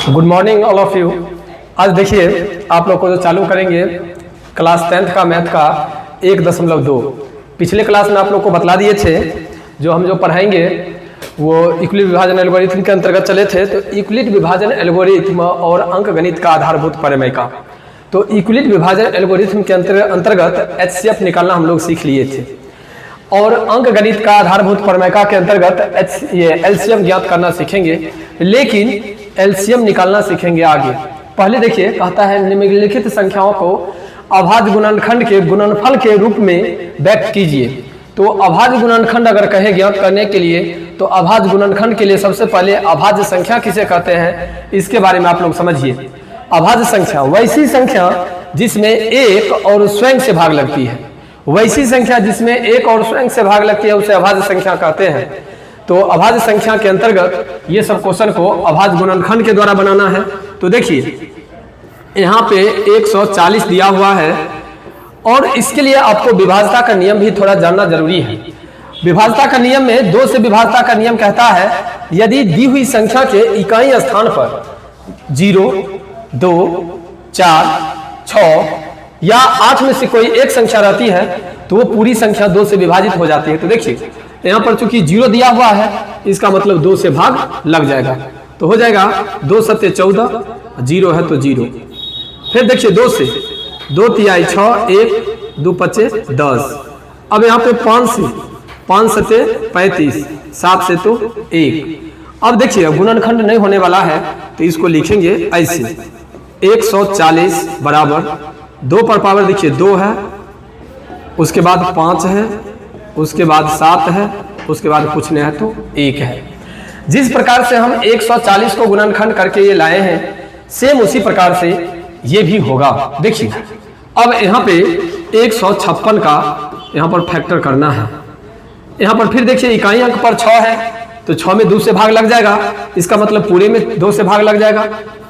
Good morning all of you. आज देखिए आप लोग को जो चालू करेंगे क्लास 10th का मैथ का 1.2। पिछले क्लास में आप लोग को बतला दिए थे जो हम जो पढ़ाएंगे वो यूक्लिड विभाजन एल्गोरिथम के अंतर्गत चले थे। तो यूक्लिड विभाजन एल्गोरिथम और अंकगणित का आधारभूत प्रमेय का, तो यूक्लिड विभाजन एल्गोरिथम के अंतर्गत HCF निकालना हम लोग सीख लिए थे और अंकगणित का आधारभूत प्रमेय के अंतर्गत LCM ज्ञात करना सीखेंगे, लेकिन LCM निकालना सीखेंगे आगे। पहले देखिए कहता है निम्नलिखित संख्याओं को अभाज्य गुणनखंड के गुणनफल के रूप में व्यक्त कीजिए। तो अभाज्य गुणनखंड अगर कहे ज्ञात करने के लिए तो अभाज्य गुणनखंड के लिए सबसे पहले अभाज्य संख्या किसे कहते हैं इसके बारे में आप लोग समझिए। अभाज्य संख्या वैसी संख्या जिसमें एक और स्वयं से भाग लगती है, वैसी संख्या जिसमें एक और स्वयं से भाग लगती है उसे अभाज्य संख्या कहते हैं। तो अभाज्य संख्या के अंतर्गत ये सब क्वेश्चन को अभाज्य गुणनखंड के द्वारा बनाना है। तो देखिए यहाँ पे 140 दिया हुआ है और इसके लिए आपको विभाज्यता का नियम भी थोड़ा जानना जरूरी है। विभाज्यता का नियम में 2 से विभाज्यता का नियम कहता है यदि दी हुई संख्या के इकाई स्थान पर 0, 2, 4, 6 या 8 में से कोई एक संख्या रहती है तो वो पूरी संख्या 2 से विभाजित हो जाती है। तो देखिए यहाँ पर चूंकि 0 दिया हुआ है इसका मतलब 2 से भाग लग जाएगा, तो हो जाएगा 2 सत्ते 14, 0 है तो 0। फिर देखिए 2 से 2 तिहाई 6, 1 2 पचे 10। अब यहाँ पे 5 से 5 सत्ते 35, 7 से तो 1। अब देखिए गुणनखंड नहीं होने वाला है तो इसको लिखेंगे ऐसे 140 बराबर 2 पर पावर देखिए 2 है, उसके बाद 5 है, उसके बाद 7 है, उसके बाद कुछ नहीं है तो 1 है। जिस प्रकार से हम 140 को गुणनखंड करके ये लाए हैं सेम उसी प्रकार से ये भी होगा। देखिए अब यहाँ पे 156 का यहाँ पर फैक्टर करना है। यहाँ पर फिर देखिए इकाई अंक पर 6 है तो 6 में 2 से भाग लग जाएगा, इसका मतलब पूरे में 2 से भाग लग जाएगा।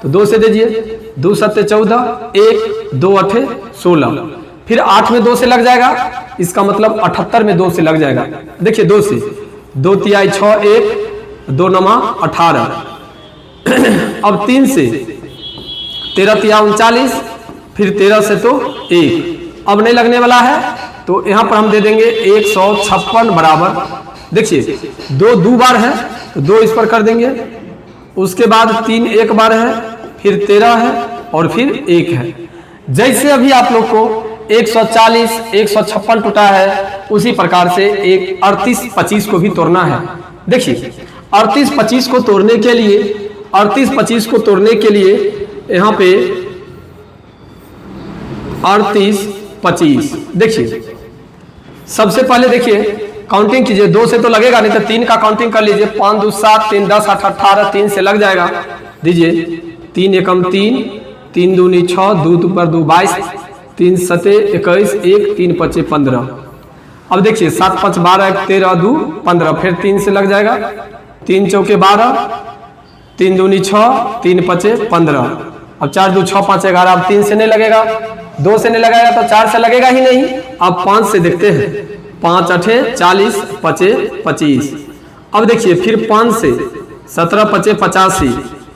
तो 2 से दीजिए 2 सत्ते 14, 1 2 8 16। फिर 8 में 2 से लग जाएगा, इसका मतलब 78 में 2 से लग जाएगा। देखिए 2 से 2 तिहाई 6, 1 2 नमा 18। अब 3 से 13 तिया 39, फिर 13 से तो 1। अब नहीं लगने वाला है तो यहाँ पर हम दे देंगे 156 बराबर देखिए 2 दो बार है तो 2 इस पर कर देंगे, उसके बाद 3 एक बार है, फिर 13 है और फिर 1 है। जैसे अभी आप लोग को 140 156 टूटा है उसी प्रकार से एक 38 25 को भी तोड़ना है। देखिए 38 25 को तोड़ने के लिए 38 25 को तोड़ने के लिए यहाँ पे 38 25 देखिए सबसे पहले देखिए काउंटिंग कीजिए। 2 से तो लगेगा नहीं तो 3 का काउंटिंग कर लीजिए। 5 2 7, 3 10 8 18, 3 से लग जाएगा। दीजिए 3 एकम 3, 3 दूनी 6, 2 2 पर 2 22, 3 सते 21, 1 3 पचे 15। अब देखिए 7 5 12, 13 2 15, फिर 3 से लग जाएगा। 3 चौके 12, 3 दूनी 6, 3 पचे 15। अब 4 2 6 5 11। अब 3 से नहीं लगेगा, 2 से नहीं लगाएगा तो 4 से लगेगा ही नहीं। अब 5 से देखते हैं, 5 8 40 पचे 25। अब देखिए फिर 5 से 17 पचे 85,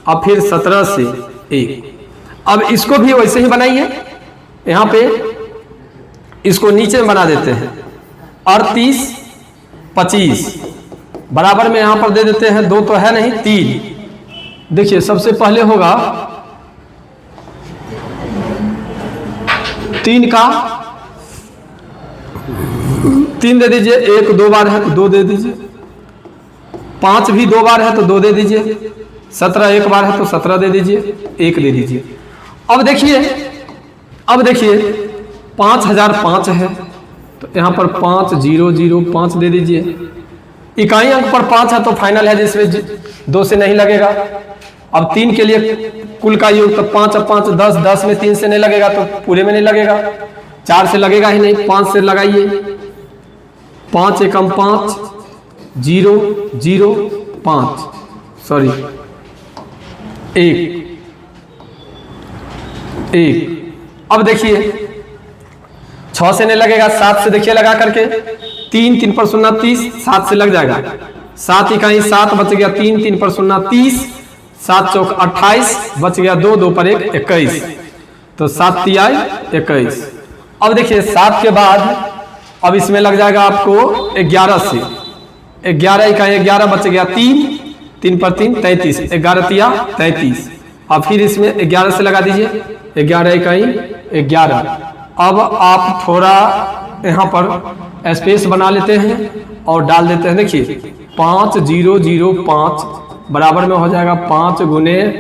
अब फिर 17 से 1। अब इसको भी वैसे ही बनाइए, यहाँ पे इसको नीचे में बना देते हैं 38 25 बराबर में यहाँ पर दे देते हैं 2 तो है नहीं 3। देखिए सबसे पहले होगा 3 का 3 दे दीजिए, 1 2 बार है तो 2 दे दीजिए। 5 भी 2 बार है तो 2 दे दीजिए। 17 एक बार है तो 17 दे दीजिए, 1 दे दीजिए। अब देखिए 5005 है तो यहाँ पर 5 0 0 5 दे दीजिए। इकाई अंक पर 5 है तो फाइनल है जिसमें 2 से नहीं लगेगा। अब 3 के लिए कुल का योग तो 5 और 5 10, 10 में 3 से नहीं लगेगा तो पूरे में नहीं लगेगा। 4 से लगेगा ही नहीं, 5 से लगाइए। 5 एकम 5, 0 0 5 सॉरी 1 1। अब देखिए 6 से नहीं लगेगा, 7 से देखिए लगा करके 3 3 पर 0 30, 7 से लग जाएगा। 7 इकाई 7 बच गया, 3 3 पर 0 30, 7 चौक 28, बच गया 2, 2 पर 1 21, तो 7 तिहाई 21। अब देखिए 7 के बाद अब इसमें लग जाएगा आपको 11 से, 11 का 11 बच गया 3, 3 पर 3 33, 11 तिया 33। अब फिर इसमें 11 से लगा दीजिए, 11 इकाई 11। अब आप थोड़ा यहाँ पर स्पेस बना लेते हैं और डाल देते हैं। देखिए 5005 बराबर में हो जाएगा 5 गुने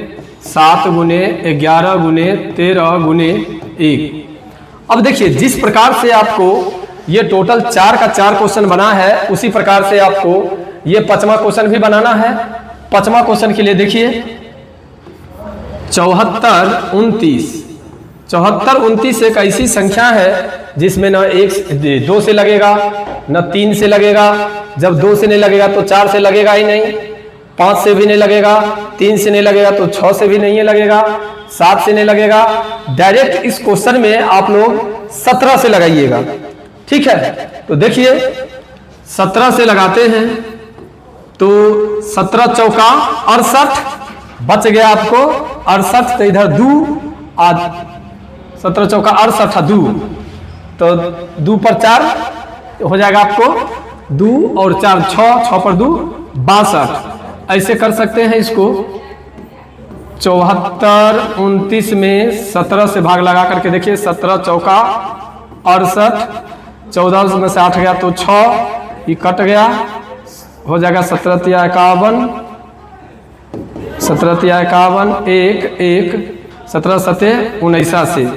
7 गुने 11 गुने 13 गुने 1। अब देखिए जिस प्रकार से आपको ये टोटल 4 का 4 क्वेश्चन बना है, उसी प्रकार से आपको ये 5वां क्वेश्चन भी बनाना है। 5वां क्वेश्चन के लिए देखिए 74 29। 74 29 एक ऐसी संख्या है जिसमें न 2 से लगेगा, न 3 से लगेगा। जब 2 से नहीं लगेगा तो 4 से लगेगा ही नहीं, 5 से भी नहीं लगेगा, 3 से नहीं लगेगा तो 6 से भी नहीं लगेगा, 7 से नहीं लगेगा। डायरेक्ट इस क्वेश्चन में आप लोग 17 से लगाइएगा। ठीक है, तो देखिए 17 से लगाते हैं तो 17 चौका 68, बच गया आपको 68, तो इधर 2 आज 17 चौका 68 2, तो 2 पर 4 हो जाएगा आपको 2 और 4 6, 6 पर 2 62। ऐसे कर सकते हैं इसको। 74 29 में 17 से भाग लगा करके देखिए, 17 चौका 68, 14 में से 8 गया तो 6, ये कट गया, हो जाएगा 17 तिया 51, 17 तिया 51 1 1, 17 सते 19 से,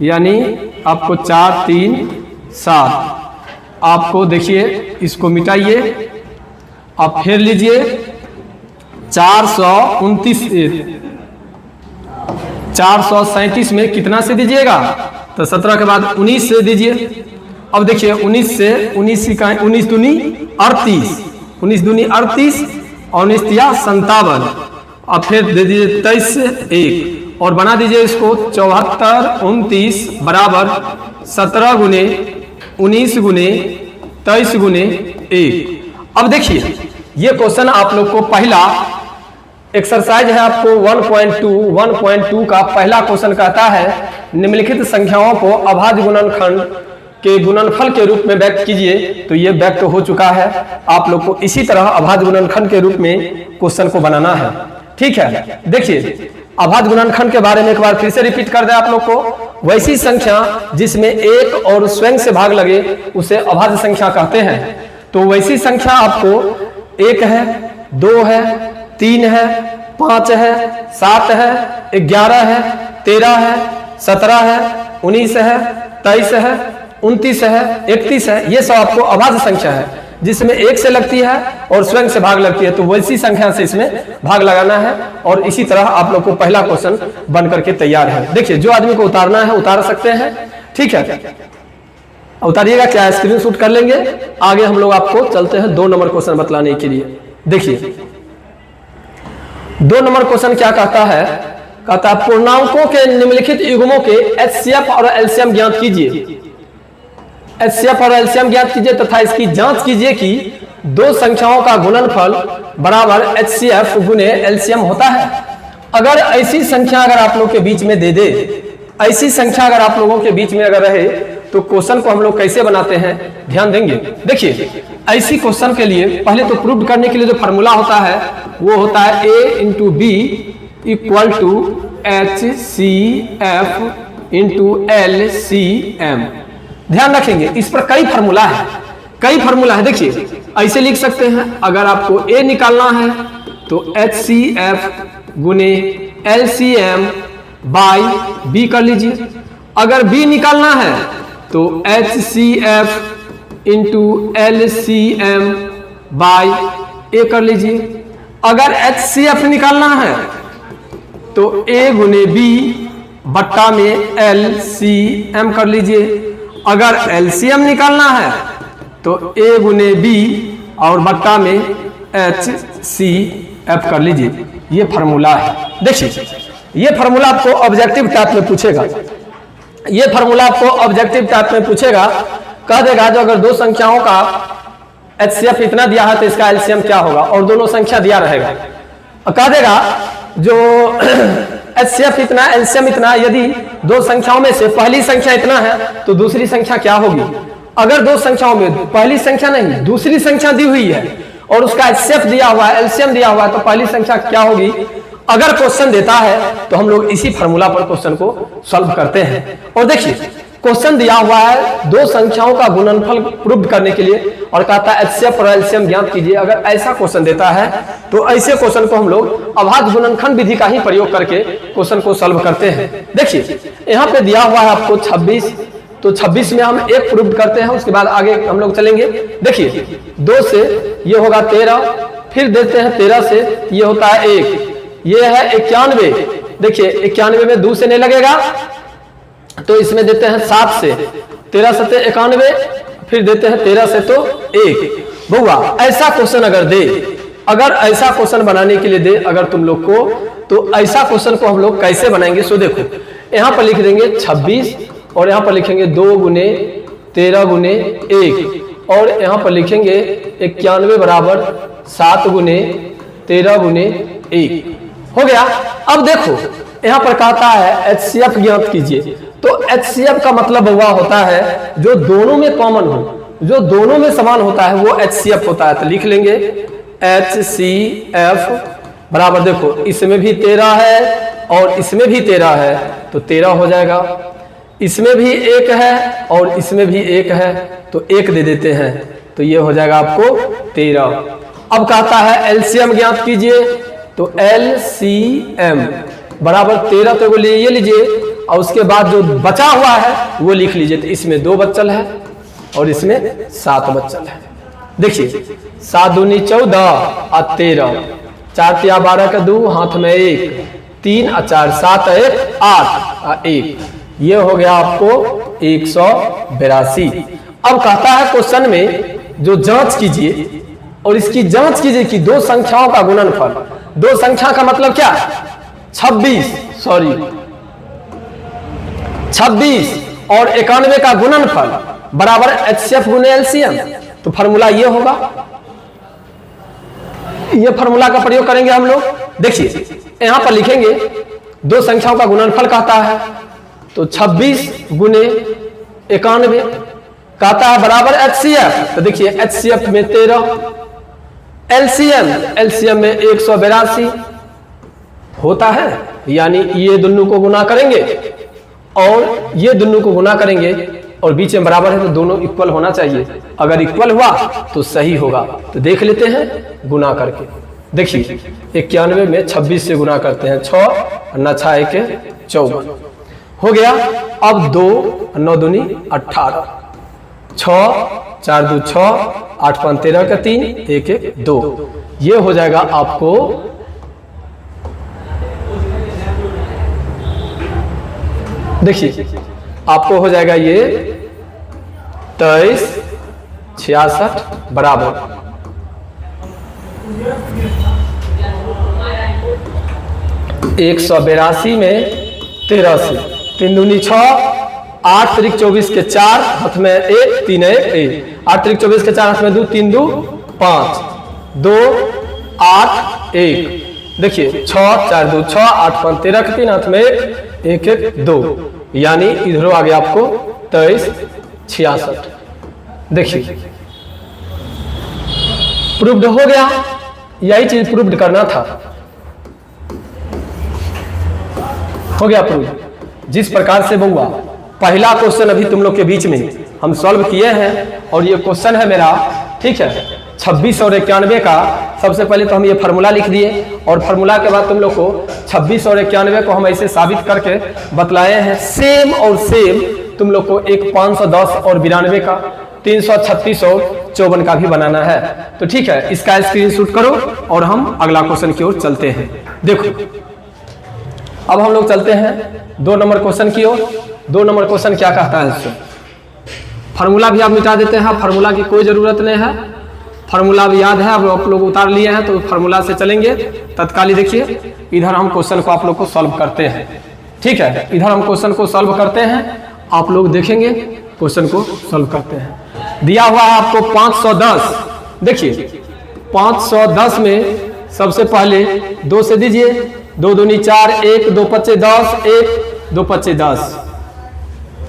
यानी आपको 4 3 7। आपको देखिए इसको मिटाइए, आप फिर लीजिए 437 में कितना से दीजिएगा, तो 17 के बाद 19 से दीजिए। अब देखिए 19 से 19 दूनी 38, 19 दूनी 38 और 19 तिया 57। अब फिर दे दीजिए 23 से 1 और बना दीजिए इसको 74 29 बराबर 17 गुने 19 गुने 23 गुने 1। अब देखिए ये क्वेश्चन आप लोग को पहला एक्सरसाइज है, आपको 1.2 का पहला क्वेश्चन कहता है निम्नलिखित संख्याओं को अभाज्य गुणनखंड के गुणनफल के रूप में व्यक्त कीजिए। तो ये व्यक्त हो चुका है, आप लोग को इसी तरह अभाज्य गुणनखंड के रूप में क्वेश्चन को बनाना है। ठीक है, देखिए अभाज्य गुणनखंड के बारे में एक बार फिर से रिपीट कर दें आप लोग को। वैसी संख्या जिसमें एक और स्वयं से भाग लगे उसे अभाज्य संख्या कहते हैं। तो वैसी संख्या आपको 1 है, 2 है, 3 है, 5 है, 7 है, 11 है, 13 है, 17 है, 19 है, 23 है, 29 है, 31 है। ये सब आपको अभाज्य संख्या है जिसमें 1 से लगती है और स्वयं से भाग लगती है। तो वैसी संख्या से इसमें भाग लगाना है और इसी तरह आप लोग को पहला क्वेश्चन बन करके तैयार है। देखिए जो आदमी को उतारना है उतार सकते हैं। ठीक है, उतारिएगा, क्या स्क्रीनशॉट कर लेंगे। आगे हम लोग आपको चलते हैं 2 नंबर क्वेश्चन बतलाने के लिए। देखिए 2 नंबर क्वेश्चन क्या कहता है, कहता है पूर्णांकों के निम्नलिखित युग्मों के एचसीएफ और एलसीएम ज्ञात कीजिए। एचसीएफ और एलसीएम ज्ञात कीजिए तथा इसकी जांच कीजिए कि 2 संख्याओं का गुणनफल बराबर एचसीएफ गुने एलसीएम होता है। अगर ऐसी संख्या अगर आप लोग के बीच में दे दे, ऐसी संख्या अगर आप लोगों के बीच में अगर रहे तो क्वेश्चन को हम लोग कैसे बनाते हैं ध्यान देंगे। देखिए ऐसी क्वेश्चन के लिए पहले तो प्रूव करने के लिए जो फार्मूला होता है वो होता है A into B equal to HCF into LCM। ध्यान रखेंगे इस पर कई फार्मूला है, कई फार्मूला है। देखिए ऐसे लिख सकते हैं, अगर आपको A निकालना है तो HCF गुने LCM बाई B कर लीजिए। अगर B निकालना है तो HCF into LCM by A कर लीजिए। अगर HCF निकालना है तो A गुने B बट्टा में LCM कर लीजिए। अगर LCM निकालना है तो A गुने B और बट्टा में HCF कर लीजिए। ये फार्मूला है। देखिए ये फार्मूला आपको ऑब्जेक्टिव टाइप में पूछेगा, ये फार्मूला आपको ऑब्जेक्टिव टाइप में पूछेगा, कह देगा जो अगर 2 संख्याओं का HCF इतना दिया है तो इसका LCM क्या होगा, और दोनों संख्या दिया रहेगा। कह देगा जो HCF इतना, एलसीएम इतना, यदि दो संख्याओं में से पहली संख्या इतना है तो दूसरी संख्या क्या होगी? अगर दो संख्याओं में पहली संख्या नहीं दूसरी संख्या दी हुई है और उसका HCF दिया हुआ है, एलसीएम दिया हुआ है, तो पहली संख्या क्या होगी? अगर क्वेश्चन देता है तो हम लोग इसी फार्मूला पर क्वेश्चन को सॉल्व करते हैं। और देखिए क्वेश्चन दिया हुआ है दो संख्याओं का गुणनफल प्रूव करने के लिए और कहता है HCF और एलसीएम ज्ञात कीजिए। अगर ऐसा क्वेश्चन देता है तो ऐसे क्वेश्चन को हम लोग अभाज्य गुणनखंड विधि का ही प्रयोग करके क्वेश्चन को सॉल्व करते हैं। देखिए यहाँ पे दिया हुआ है आपको 26, तो 26 में हम 1 प्रूव करते हैं, उसके बाद आगे हम लोग चलेंगे। देखिए 2 से ये होगा 13, फिर देते हैं 13 से ये होता है 1, ये है 91। देखिए 91 में 2 से नहीं लगेगा तो इसमें देते हैं 7 से, 13 से 91, फिर देते हैं 13 से तो 1। बउआ ऐसा क्वेश्चन अगर दे, अगर ऐसा क्वेश्चन बनाने के लिए दे अगर तुम लोग को, तो ऐसा क्वेश्चन को हम लोग कैसे बनाएंगे? सो देखो यहाँ पर लिख देंगे 26 और यहाँ पर लिखेंगे 2 गुने 13 गुने 1 और यहाँ पर लिखेंगे 91 बराबर 7 गुने 13 गुने 1 हो गया। अब देखो यहाँ पर कहता है HCF ज्ञात कीजिए, तो HCF का मतलब हुआ होता है जो दोनों में कॉमन हो, जो दोनों में समान होता है वो HCF होता है। तो लिख लेंगे HCF बराबर, देखो इसमें भी 13 है और इसमें भी 13 है तो 13 हो जाएगा, इसमें भी 1 है और इसमें भी 1 है तो 1 दे देते हैं तो ये हो जाएगा आपको 13। अब कहता है एलसीएम ज्ञात कीजिए, तो LCM बराबर 13 तो ये लीजिए और उसके बाद जो बचा हुआ है वो लिख लीजिए। तो इसमें 2 बच्चल है और इसमें 7 बच्चल है। देखिए 7 दूनी 14 और 13, 4 तिया 12 का 2, हाथ में 1, 3 और 4, 7 1 8 और 1, ये हो गया आपको 182। अब कहता है क्वेश्चन में जो जांच कीजिए और इसकी जांच कीजिए कि दो संख्याओं का गुणनफल, दो संख्या का मतलब क्या? 26 और 91 का गुणनफल बराबर HCF गुने एलसीएम। तो फार्मूला ये होगा, ये फार्मूला का प्रयोग करेंगे हम लोग। देखिए यहां पर लिखेंगे दो संख्याओं का गुणनफल कहता है तो 26 गुने 91 कहता है बराबर HCF। तो देखिए HCF में 13, एलसीएम में 182 होता है, यानी ये दोनों को गुना करेंगे और ये दोनों को गुना करेंगे और बीच में बराबर है तो दोनों इक्वल होना चाहिए। अगर इक्वल हुआ तो सही होगा। तो देख लेते हैं गुना करके। देखिए 91 में 26 से गुना करते हैं, 6 9 6 1 14 हो गया। अब 2 9 दूनी 18, 6 4 2 6 8 5 13 का 3 1 1 2, ये हो जाएगा आपको देखिए आपको हो जाएगा ये 23 66 बराबर 182 में 13 से 3 दूनी 6, 8 त्रिक 24 के 4 हाथ में 1 3 1 1, 8 त्रिक 24 के 4 हाथ में 2 3 2 5 2 8 1। देखिए 6 4 2 6 8 5 13 के 3 हाथ में 1 1 2, यानी इधर आ गया आपको 23 66। देखिए प्रूव्ड हो गया, यही चीज प्रूव्ड करना था, हो गया प्रूव। जिस प्रकार से बउआ पहला क्वेश्चन अभी तुम लोग के बीच में हम सॉल्व किए हैं और ये क्वेश्चन है मेरा, ठीक है 26 और 91 का। सबसे पहले तो हम ये फार्मूला लिख दिए और फार्मूला के बाद तुम लोग को 26 और 91 को हम ऐसे साबित करके बतलाए हैं। सेम और सेम तुम लोग को एक 510 और 92 का, 336 और 54 का भी बनाना है। तो ठीक है, इसका स्क्रीनशॉट करो और हम अगला क्वेश्चन की ओर चलते हैं। देखो अब हम लोग चलते हैं 2 नंबर क्वेश्चन की ओर। 2 नंबर क्वेश्चन क्या कहता है इससे, फार्मूला भी आप मिटा देते हैं, फार्मूला की कोई जरूरत नहीं है, फार्मूला भी याद है, अब आप लोग उतार लिए हैं तो फार्मूला से चलेंगे तत्काल। देखिए इधर हम क्वेश्चन को आप लोग को सॉल्व करते हैं, ठीक है, इधर हम क्वेश्चन को सॉल्व करते हैं, आप लोग देखेंगे क्वेश्चन को सॉल्व करते हैं। दिया हुआ है आपको 510। देखिए 510 में सबसे पहले 2 से दीजिए 2 दूनी 4, 1 2 पच्चे 10, 1 2 पच्चे 10।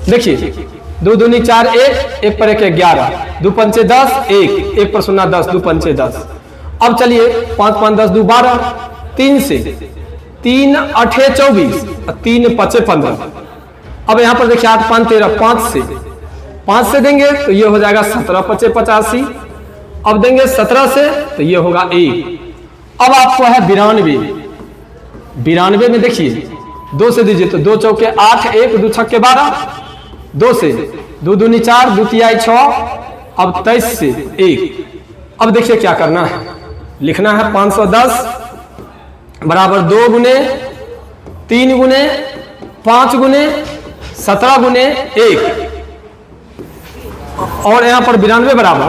देखिए 2 दूनी 4, 1 1 पर 1 11, 2 पंचे 10, 1 1 पर 0 10, 2 पंचे 10। अब चलिए 5 5 10 2 12, 3 से 3 8 24, 3 5 15। अब यहां पर देखिए 8 5 13, 5 से देंगे तो ये हो जाएगा 17 5 85। अब देंगे 17 से तो ये होगा 1। अब आपको है 92। 92 में देखिए 2 से दीजिए तो 2 चौके 8, 1 2 छक्के 12, 2 से 2 दूनी 4, 2 तिहाई 6, अब 23 से 1। अब देखिए क्या करना है, लिखना है 510 बराबर 2 गुने 3 गुने 5 गुने 17 गुने 1, और यहां पर 92 बराबर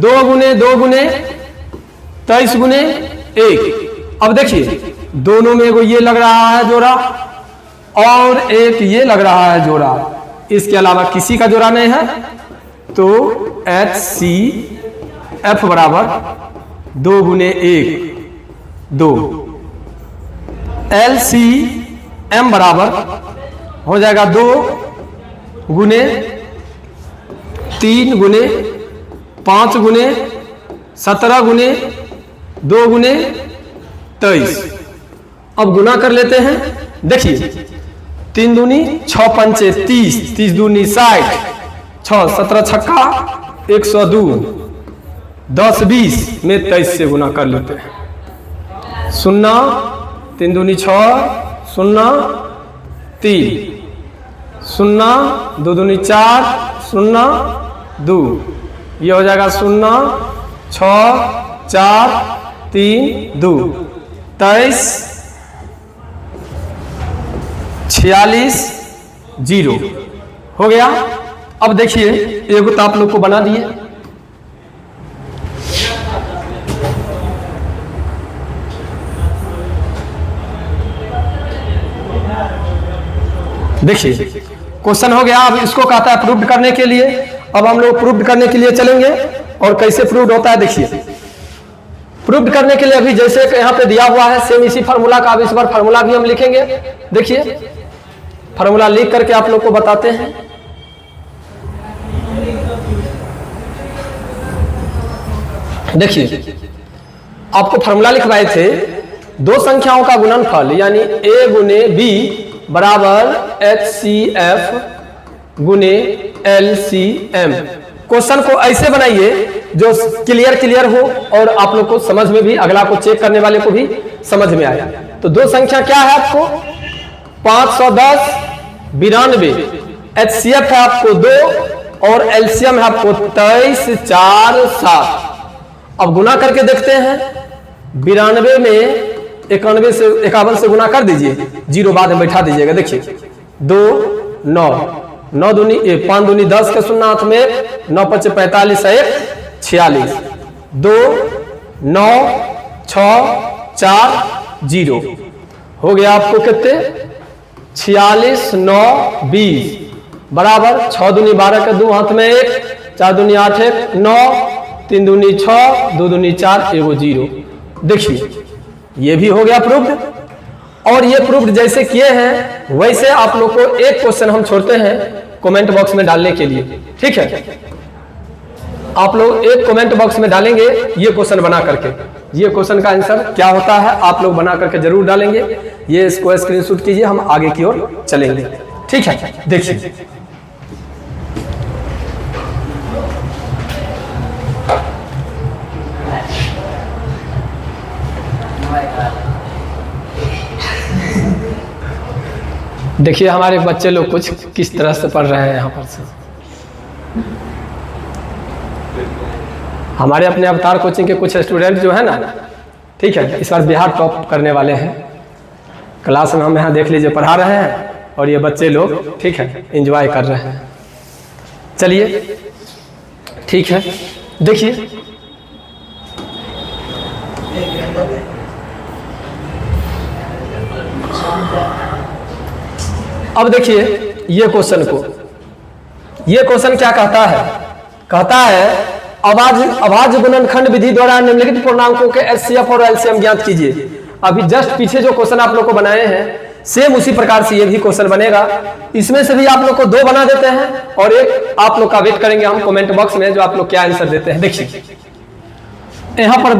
2 गुने 2 गुने 23 गुने 1। अब देखिए दोनों में ये लग रहा है जोड़ा और एक ये लग रहा है जोड़ा, इसके अलावा किसी का जोड़ा नहीं है, तो HCF बराबर 2 गुने 1 2। LCM बराबर हो जाएगा 2 गुने 3 गुने 5 गुने 17 गुने 2 गुने 23। अब गुना कर लेते हैं। देखिए 3 दूनी 6 पंचे 30, 30 दूनी 60, 6 17 छक्का 102, 10 20 में 23 से गुना कर लेते हैं। 0 3 दूनी 6, 0 3, 0 2 दूनी 4, 0 2, ये हो जाएगा 0 6 4 3 2, 23 46 0 हो गया। अब देखिए एगो तो आप लोग को बना दिए, देखिए क्वेश्चन हो गया। अब इसको कहता है प्रूव करने के लिए। अब हम लोग प्रूव करने के लिए चलेंगे और कैसे प्रूव होता है देखिए। प्रूव करने के लिए अभी जैसे यहाँ पे दिया हुआ है सेम इसी फार्मूला का अब इस बार फार्मूला भी हम लिखेंगे। देखिए फार्मूला लिख करके आप लोग को बताते हैं। देखिए आपको फार्मूला लिखवाए थे, दो संख्याओं का गुणनफल यानी a गुने b बराबर HCF गुने LCM। क्वेश्चन को ऐसे बनाइए जो क्लियर हो और आप लोग को समझ में भी, अगला को चेक करने वाले को भी समझ में आया। तो दो संख्या क्या है आपको 510 92, HCF है आपको 2 और LCM है आपको 23 4 7। अब गुना करके देखते हैं। 92 में 91 से 51 से गुना कर दीजिए, 0 बाद में बैठा दीजिएगा। देखिए 2 9 9 दूनी 5 दूनी 10 के 0 हाथ में 9 5 45 1 46 2 9 6 4 0 हो गया आपको कितने 46 9 20 बराबर 6 दूनी 12 के 2 हाथ में 1 4 दूनी 8 1 9 3 दूनी 6 2 दूनी 4 1 0। देखिए ये भी हो गया प्रूव्ड। और ये प्रूव्ड जैसे किए हैं वैसे आप लोग को एक क्वेश्चन हम छोड़ते हैं कमेंट बॉक्स में डालने के लिए, ठीक है। आप लोग एक कमेंट बॉक्स में डालेंगे ये क्वेश्चन बना करके। ये क्वेश्चन का आंसर क्या होता है आप लोग बना करके जरूर डालेंगे। ये इसको स्क्रीनशॉट कीजिए, हम आगे की ओर चलेंगे, ठीक है। देखिए देखिए हमारे बच्चे लोग कुछ किस तरह से पढ़ रहे हैं। यहाँ पर से हमारे अपने अवतार कोचिंग के कुछ स्टूडेंट जो है ना, ठीक है, इस बार बिहार टॉप करने वाले हैं। क्लास में हम यहाँ देख लीजिए पढ़ा रहे हैं और ये बच्चे लोग, ठीक है, एंजॉय कर रहे हैं। चलिए ठीक है, देखिए अब देखिए ये क्वेश्चन को, ये क्वेश्चन क्या कहता है, कहता है अभाज्य गुणनखंड विधि द्वारा निम्नलिखित पूर्णांकों के HCF और LCM ज्ञात कीजिए। अभी जस्ट पीछे जो क्वेश्चन आप लोग को बनाए हैं सेम उसी प्रकार से ये भी क्वेश्चन बनेगा। इसमें से भी आप लोग को 2 बना देते हैं और एक आप लोग का वेट करेंगे हम कमेंट बॉक्स में जो आप लोग क्या आंसर देते हैं। देखिए यहां पर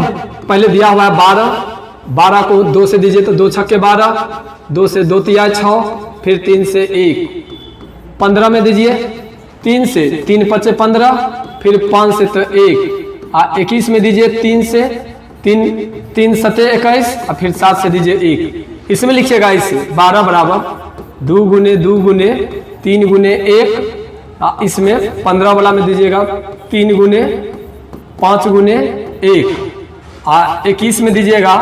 पहले दिया हुआ है 12 को 2 से दीजिए तो 2 छक्के 12, 2 से 2 तिया 6, फिर 3 से 1, 15 में दीजिए 3 से 3 पचे 15, फिर 5 से तो 1, 21 में दीजिए 3 से 3 सते 21 और फिर 7 से दीजिए 1। इसमें लिखिएगा इसे 12 बराबर 2 गुने 2 गुने 3 गुने 1, इसमें 15 वाला में दीजिएगा 3 गुने 5 गुने 1, 21 में दीजिएगा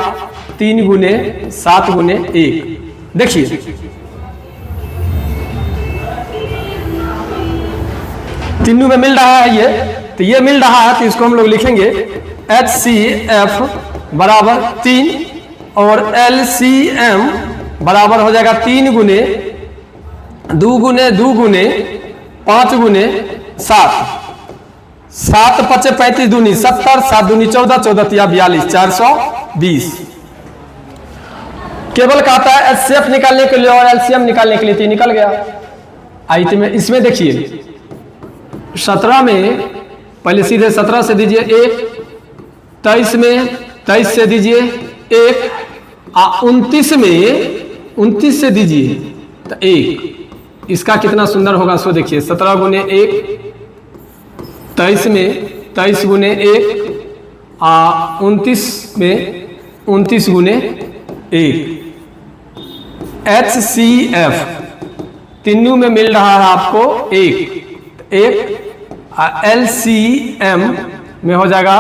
3 गुने 7 गुने 1। देखिए तीनों में मिल रहा है ये, तो ये मिल रहा है तो इसको हम लोग लिखेंगे HCF बराबर 3 और LCM बराबर हो जाएगा 3 गुने 2 गुने 2 गुने 5 गुने 7, 7 पचे 35 दूनी 70, 7 दूनी 14, 14 तिया 42, 420। केवल कहता है HCF निकालने के लिए और LCM निकालने के लिए, तो निकल गया। आइए में इसमें देखिए 17 में पहले सीधे 17 से दीजिए 1, 23 में 23 से दीजिए 1, 29 में 29 से दीजिए तो 1। इसका कितना सुंदर होगा सो देखिए 17 गुने 1, 23 में 23 गुने 1, 29 में 29 गुने 1। HCF तीनों में मिल रहा है आपको 1, LCM में हो जाएगा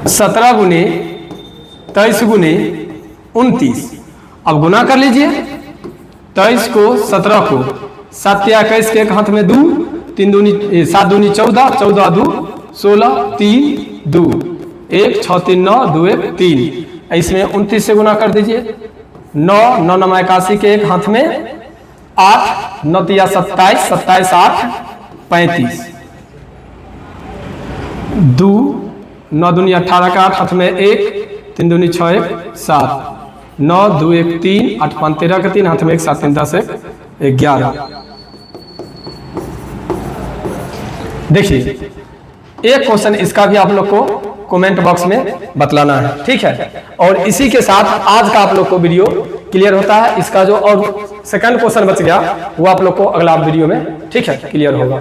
17 गुने 23 गुने 29। अब गुना कर लीजिए 23 को 17 को 7 या 21 के एक हाथ में 2, 3 दूनी 7 दूनी 14, 14 2 16, 3 2 1, 6 3 9 2 1 3। इसमें 29 से गुना कर दीजिए 9 9 9 81 के एक हाथ में 8, 9 तिया 27, 27 8 35, 2 9 दूनी 18 का 8 हाथ में 1, 3 दूनी 6 1 7, 9 2 1 3, 8 5 13 का 3 हाथ में 1, 7 3 10 1 11। देखिए एक क्वेश्चन इसका भी आप लोग को कमेंट बॉक्स में बतलाना है, ठीक है। और इसी के साथ आज का आप लोग को वीडियो क्लियर होता है। इसका जो और सेकंड क्वेश्चन बच गया वो आप लोग को अगला वीडियो में, ठीक है, क्लियर होगा।